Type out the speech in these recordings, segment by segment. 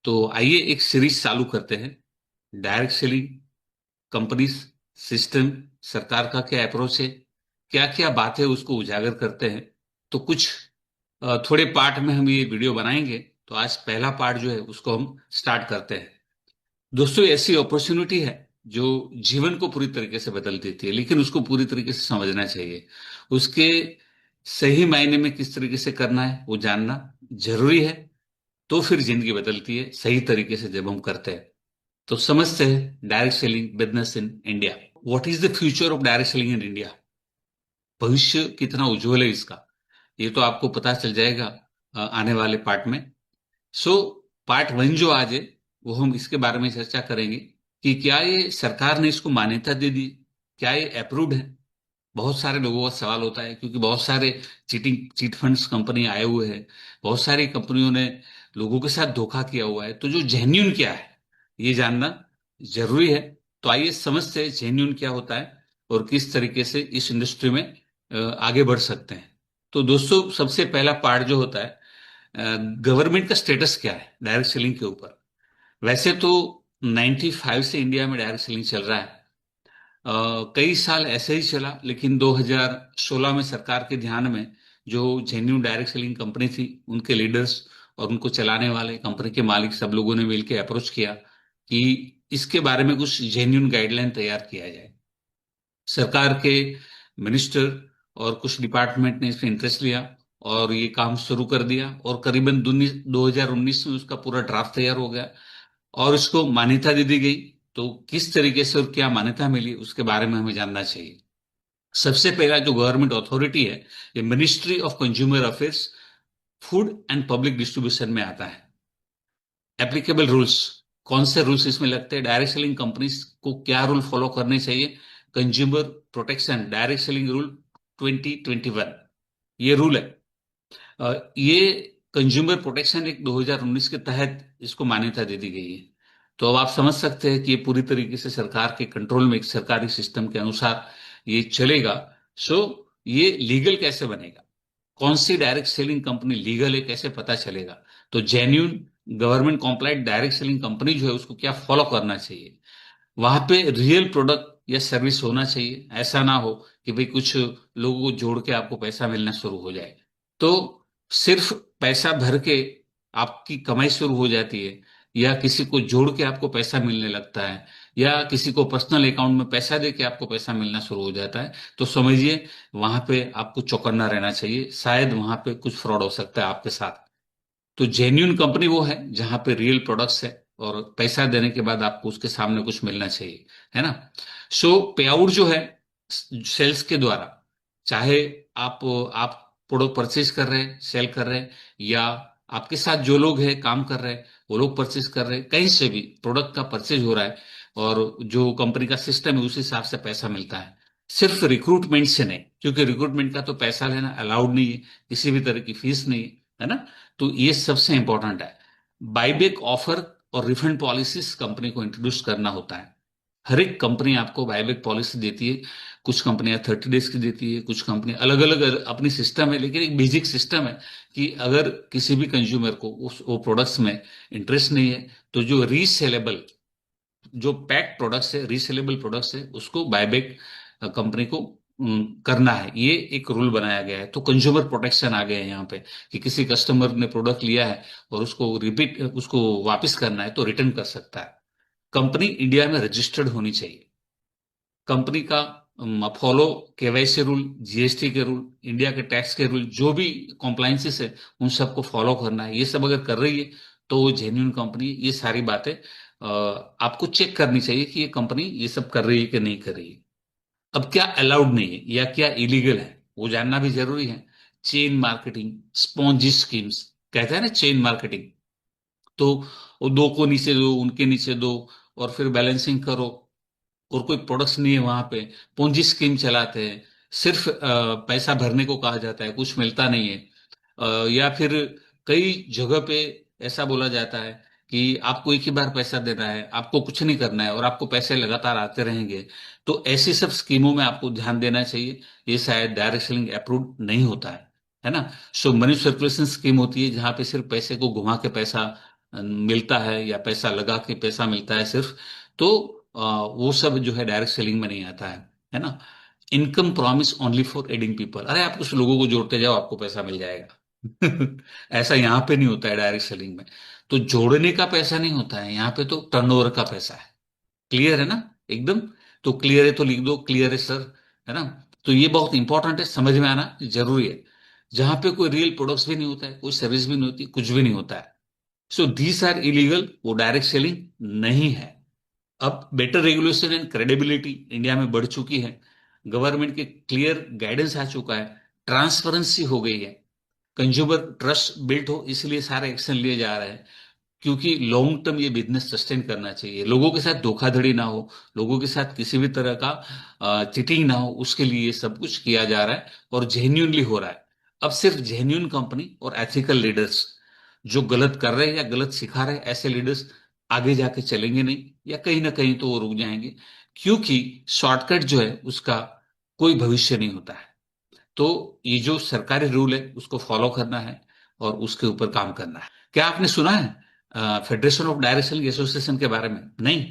तो आइए एक सीरीज चालू करते हैं। डायरेक्ट सेलिंग, कंपनीज, सिस्टम, सरकार का क्या अप्रोच है, क्या क्या बात है उसको उजागर करते हैं। तो कुछ थोड़े पार्ट में हम ये वीडियो बनाएंगे। तो आज पहला पार्ट जो है उसको हम स्टार्ट करते हैं। दोस्तों, ऐसी अपॉर्चुनिटी है जो जीवन को पूरी तरीके से बदल देती है, लेकिन उसको पूरी तरीके से समझना चाहिए। उसके सही मायने में किस तरीके से करना है वो जानना जरूरी है। तो फिर जिंदगी बदलती है सही तरीके से जब हम करते हैं। तो समझते हैं direct selling business in India. What is the future of direct selling in India? भविष्य कितना उज्जवल है इसका, ये तो आपको पता चल जाएगा आने वाले पार्ट में। सो पार्ट वन जो आज है वो हम इसके बारे में चर्चा करेंगे कि क्या ये सरकार ने इसको मान्यता दे दी, क्या ये अप्रूव्ड है। बहुत सारे लोगों का सवाल होता है क्योंकि बहुत सारे चीट फंड्स कंपनी आए हुए हैं। बहुत सारी कंपनियों ने लोगों के साथ धोखा किया हुआ है। तो जो जेन्यून क्या है ये जानना जरूरी है। तो आइए समझते हैं जेन्यून क्या होता है और किस तरीके से इस इंडस्ट्री में आगे बढ़ सकते हैं। तो दोस्तों, सबसे पहला पार्ट जो होता है, गवर्नमेंट का स्टेटस क्या है डायरेक्ट सेलिंग के ऊपर। वैसे तो 95 से इंडिया में डायरेक्ट सेलिंग चल रहा है। कई साल ऐसे ही चला, लेकिन 2016 में सरकार के ध्यान में जो जेन्यून डायरेक्ट सेलिंग कंपनी थी, उनके लीडर्स और उनको चलाने वाले कंपनी के मालिक सब लोगों ने मिलकर अप्रोच किया कि इसके बारे में कुछ जेन्यून गाइडलाइन तैयार किया जाए। सरकार के मिनिस्टर और कुछ डिपार्टमेंट ने इसमें इंटरेस्ट लिया और ये काम शुरू कर दिया, और करीबन 2019 में उसका पूरा ड्राफ्ट तैयार हो गया और इसको मान्यता दे दी गई। तो किस तरीके से और क्या मान्यता मिली उसके बारे में हमें जानना चाहिए। सबसे पहला जो गवर्नमेंट अथॉरिटी है, ये ministry of consumer affairs, food and public distribution में आता है। एप्लीकेबल रूल्स, कौन से रूल्स इसमें लगते हैं, डायरेक्ट सेलिंग कंपनीज को क्या रूल फॉलो करने चाहिए। Consumer protection direct selling rule 2021, ये रूल है। ये कंज्यूमर प्रोटेक्शन एक्ट 2019 के तहत इसको मान्यता दे दी गई है। तो अब आप समझ सकते हैं कि ये पूरी तरीके से सरकार के कंट्रोल में, एक सरकारी सिस्टम के अनुसार ये चलेगा। सो ये लीगल कैसे बनेगा, कौन सी डायरेक्ट सेलिंग कंपनी लीगल है, कैसे पता चलेगा। तो genuine government compliant direct selling company जो है उसको क्या फॉलो करना चाहिए। वहां पे रियल प्रोडक्ट या सर्विस होना चाहिए। ऐसा ना हो कि भाई कुछ लोगों को जोड़ के आपको पैसा मिलना शुरू हो जाए। तो सिर्फ पैसा भर के आपकी कमाई शुरू हो जाती है, या किसी को जोड़ के आपको पैसा मिलने लगता है, या किसी को पर्सनल अकाउंट में पैसा दे के आपको पैसा मिलना शुरू हो जाता है, तो समझिए वहां पे आपको चौकन्ना रहना चाहिए। शायद वहां पे कुछ फ्रॉड हो सकता है आपके साथ। तो जेन्यून कंपनी वो है जहां पे रियल प्रोडक्ट्स है और पैसा देने के बाद आपको उसके सामने कुछ मिलना चाहिए, है ना। सो पे आउट जो है सेल्स के द्वारा, चाहे आप प्रोडक्ट परचेज कर रहे हैं, सेल कर रहे हैं, या आपके साथ जो लोग हैं काम कर रहे हैं वो लोग परचेज कर रहे हैं, कहीं से भी प्रोडक्ट का परचेज हो रहा है और जो कंपनी का सिस्टम है उस हिसाब से पैसा मिलता है। सिर्फ रिक्रूटमेंट से नहीं, क्योंकि रिक्रूटमेंट का तो पैसा लेना अलाउड नहीं है, किसी भी तरह की फीस नहीं है ना। तो ये सबसे इंपॉर्टेंट है। बायबैक ऑफर और रिफंड पॉलिसीज कंपनी को इंट्रोड्यूस करना होता है। हर एक कंपनी आपको बायबैक पॉलिसी देती है। कुछ कंपनियां 30 डेज की देती है, कुछ कंपनी अलग अलग अपनी सिस्टम है, लेकिन एक बेसिक सिस्टम है कि अगर किसी भी कंज्यूमर को उस वो प्रोडक्ट्स में इंटरेस्ट नहीं है, तो जो रीसेलेबल, जो पैक प्रोडक्ट्स है, रीसेलेबल प्रोडक्ट्स है, उसको बायबैक कंपनी को करना है। ये एक रूल बनाया गया है। तो कंज्यूमर प्रोटेक्शन आ गया है यहाँ पे कि किसी कस्टमर ने प्रोडक्ट लिया है और उसको वापस करना है तो रिटर्न कर सकता है। कंपनी इंडिया में रजिस्टर्ड होनी चाहिए। कंपनी का फॉलो केवाईसी रूल, जीएसटी के रूल, इंडिया के टैक्स के रूल, जो भी कॉम्प्लायंसेस है उन सबको फॉलो करना है। ये सब अगर कर रही है तो वो जेन्यून कंपनी। ये सारी बातें आपको चेक करनी चाहिए कि ये कंपनी ये सब कर रही है कि नहीं कर रही है। अब क्या अलाउड नहीं है या क्या इलीगल है वो जानना भी जरूरी है। चेन मार्केटिंग, स्पॉन्जी स्कीम्स, कहते हैं ना चेन मार्केटिंग। तो वो दो को नीचे दो, उनके नीचे दो, और फिर बैलेंसिंग करो, और कोई प्रोडक्ट्स नहीं है वहां पे। पोंजी स्कीम चलाते हैं, सिर्फ पैसा भरने को कहा जाता है, कुछ मिलता नहीं है। या फिर कई जगह पे ऐसा बोला जाता है कि आपको एक ही बार पैसा देना है, आपको कुछ नहीं करना है, और आपको पैसे लगातार आते रहेंगे। तो ऐसी सब स्कीमों में आपको ध्यान देना चाहिए। ये शायद डायरेक्ट सेलिंग अप्रूव नहीं होता है ना। सो मनी सर्कुलेशन स्कीम होती है जहां पे सिर्फ पैसे को घुमा के पैसा मिलता है या पैसा लगा के पैसा मिलता है सिर्फ, तो वो सब जो है डायरेक्ट सेलिंग में नहीं आता है ना। Income promise only for adding people, अरे आप कुछ लोगों को जोड़ते जाओ आपको पैसा मिल जाएगा। ऐसा यहाँ पे नहीं होता है डायरेक्ट सेलिंग में। तो जोड़ने का पैसा नहीं होता है यहाँ पे, तो टर्नओवर का पैसा है। क्लियर है ना एकदम? तो क्लियर है तो लिख दो क्लियर है सर, है ना। तो ये बहुत इंपॉर्टेंट है, समझ में आना जरूरी है। जहां पे कोई रियल प्रोडक्ट्स भी नहीं होता है, कोई सर्विस भी नहीं होती, कुछ भी नहीं होता है, सो दीज आर इलीगल, वो डायरेक्ट सेलिंग नहीं है। अब better regulation and credibility India में बढ़ चुकी है, गवर्नमेंट के क्लियर गाइडेंस आ चुका है, ट्रांसपेरेंसी हो गई है, कंज्यूमर ट्रस्ट बिल्ट हो, इसलिए सारे एक्शन लिए जा रहे हैं। क्योंकि लॉन्ग टर्म ये बिजनेस सस्टेन करना चाहिए, लोगों के साथ धोखाधड़ी ना हो, लोगों के साथ किसी भी तरह का चिटिंग ना हो, उसके लिए ये सब कुछ किया जा रहा है और जेन्यूनली हो रहा है। अब सिर्फ जेन्यून कंपनी और एथिकल लीडर्स जो गलत कर रहे हैं या गलत सिखा रहे हैं, ऐसे लीडर्स आगे जाके चलेंगे नहीं, या कहीं ना कहीं तो वो रुक जाएंगे। क्योंकि शॉर्टकट जो है उसका कोई भविष्य नहीं होता है। तो ये जो सरकारी रूल है उसको फॉलो करना है और उसके ऊपर काम करना है। क्या आपने सुना है federation of direct selling association के बारे में? नहीं?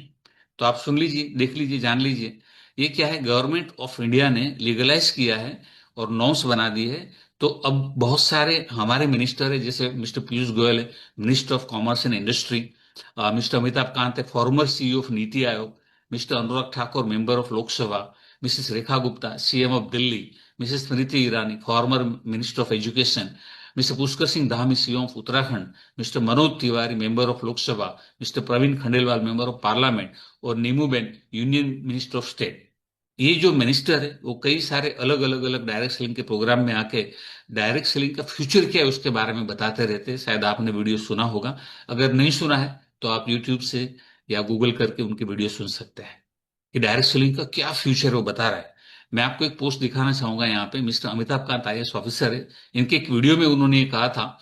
तो आप सुन लीजिए, देख लीजिए, जान लीजिए। ये क्या है, गवर्नमेंट ऑफ इंडिया ने लीगलाइज किया है और नॉर्म्स बना दी है। तो अब बहुत सारे हमारे मिनिस्टर है, जैसे मिस्टर पीयूष गोयल है, minister of commerce and industry, mister Amitabh Kant है, former CEO of NITI Aayog, mister Anurag Thakur, member of Lok Sabha, Mrs Rekha Gupta, CM of Delhi, Mrs Smriti Irani, former minister of education, mister Pushkar Singh Dhami, CM of Uttarakhand, mister Manoj Tiwari, member of Lok Sabha, mister Praveen Khandelwal, member of parliament, और Nimuben, union minister of state. ये जो minister है वो कई सारे अलग अलग अलग डायरेक्ट सेलिंग के प्रोग्राम में आके डायरेक्ट सेलिंग का फ्यूचर क्या है उसके बारे में बताते रहते हैं। शायद आपने वीडियो सुना होगा, अगर नहीं सुना है तो आप यूट्यूब से या गूगल करके उनकी वीडियो सुन सकते हैं कि डायरेक्ट सेलिंग का क्या फ्यूचर है, वो बता रहा है। मैं आपको एक पोस्ट दिखाना चाहूंगा, यहाँ पे mister Amitabh Kant IAS officer है, इनके एक वीडियो में उन्होंने ये कहा था।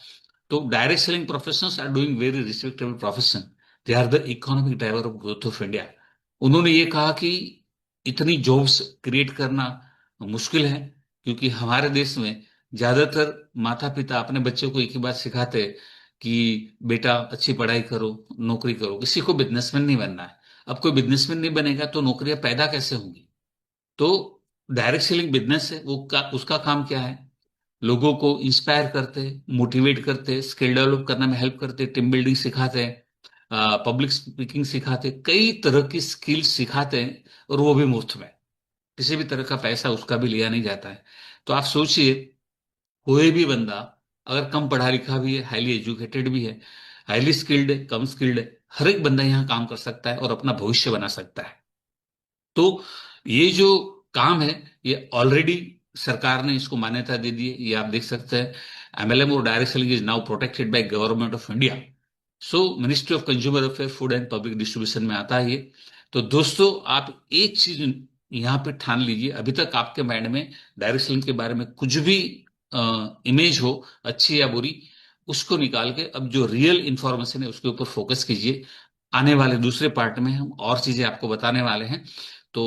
तो direct selling professionals are doing very respectable profession, they are the economic driver of growth of India. उन्होंने ये कहा कि इतनी जॉब्स क्रिएट करना मुश्किल है, क्योंकि हमारे देश में ज्यादातर माता पिता अपने बच्चों को एक ही बात सिखाते हैं कि बेटा अच्छी पढ़ाई करो, नौकरी करो, किसी को बिजनेसमैन नहीं बनना है। अब कोई बिजनेसमैन नहीं बनेगा तो नौकरियां पैदा कैसे होंगी? तो डायरेक्ट सेलिंग बिजनेस है वो उसका काम क्या है, लोगों को इंस्पायर करते, मोटिवेट करते, स्किल डेवलप करने में हेल्प करते, टीम बिल्डिंग सिखाते हैं, पब्लिक स्पीकिंग सिखाते, कई तरह की स्किल्स सिखाते हैं, और वो भी मुफ्त में, किसी भी तरह का पैसा उसका भी लिया नहीं जाता है। तो आप सोचिए, कोई भी बंदा अगर कम पढ़ा लिखा भी है, हाईली एजुकेटेड भी है, हाईली स्किल्ड है, कम स्किल्ड है, हर एक बंदा यहाँ काम कर सकता है और अपना भविष्य बना सकता है। तो ये जो काम है ये ऑलरेडी सरकार ने इसको मान्यता दे दी है, ये आप देख सकते हैं। एमएलएम और direct selling is now protected by government of India. So ministry of consumer affair, food and public distribution में आता है ये। तो दोस्तों आप एक चीज यहाँ पे ठान लीजिए, अभी तक आपके माइंड में डायरेक्ट सेलिंग के बारे में कुछ भी इमेज हो, अच्छी या बुरी, उसको निकाल के अब जो रियल इंफॉर्मेशन है उसके ऊपर फोकस कीजिए। आने वाले दूसरे पार्ट में हम और चीजें आपको बताने वाले हैं। तो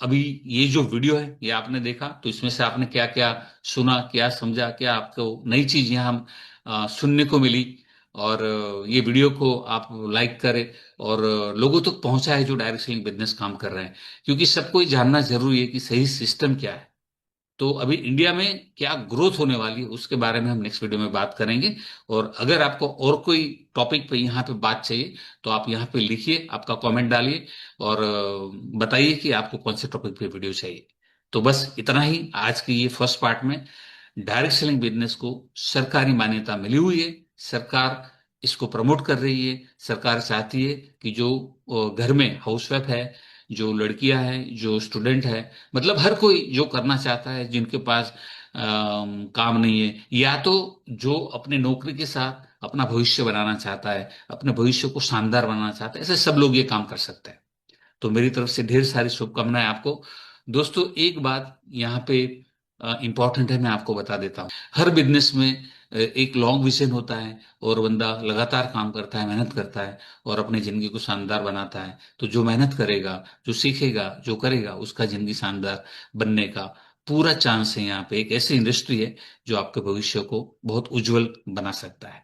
अभी ये जो वीडियो है ये आपने देखा, तो इसमें से आपने क्या क्या सुना, क्या समझा, क्या आपको नई चीज यहाँ हम सुनने को मिली? और ये वीडियो को आप लाइक करें और लोगों तक पहुंचाए जो डायरेक्ट सेलिंग बिजनेस काम कर रहे हैं, क्योंकि सबको ये जानना जरूरी है कि सही सिस्टम क्या है। तो अभी इंडिया में क्या ग्रोथ होने वाली है उसके बारे में हम नेक्स्ट वीडियो में बात करेंगे। और अगर आपको और कोई टॉपिक पे यहाँ पे बात चाहिए तो आप यहाँ पे लिखिए, आपका कमेंट डालिए और बताइए कि आपको कौन से टॉपिक पे वीडियो चाहिए। तो बस इतना ही आज की ये फर्स्ट पार्ट में। डायरेक्ट सेलिंग बिजनेस को सरकारी मान्यता मिली हुई है, सरकार इसको प्रमोट कर रही है। सरकार चाहती है कि जो घर में हाउसवाइफ है, जो लड़कियां हैं, जो स्टूडेंट है, मतलब हर कोई जो करना चाहता है, जिनके पास काम नहीं है, या तो जो अपने नौकरी के साथ अपना भविष्य बनाना चाहता है, अपने भविष्य को शानदार बनाना चाहता है, ऐसे सब लोग ये काम कर सकते हैं। तो मेरी तरफ से ढेर सारी शुभकामनाएं आपको। दोस्तों एक बात यहाँ पे इंपॉर्टेंट है, मैं आपको बता देता हूँ। हर बिजनेस में एक लॉन्ग विजन होता है और बंदा लगातार काम करता है, मेहनत करता है और अपनी जिंदगी को शानदार बनाता है। तो जो मेहनत करेगा, जो सीखेगा, जो करेगा, उसका जिंदगी शानदार बनने का पूरा चांस है। यहाँ पे एक ऐसी इंडस्ट्री है जो आपके भविष्य को बहुत उज्जवल बना सकता है।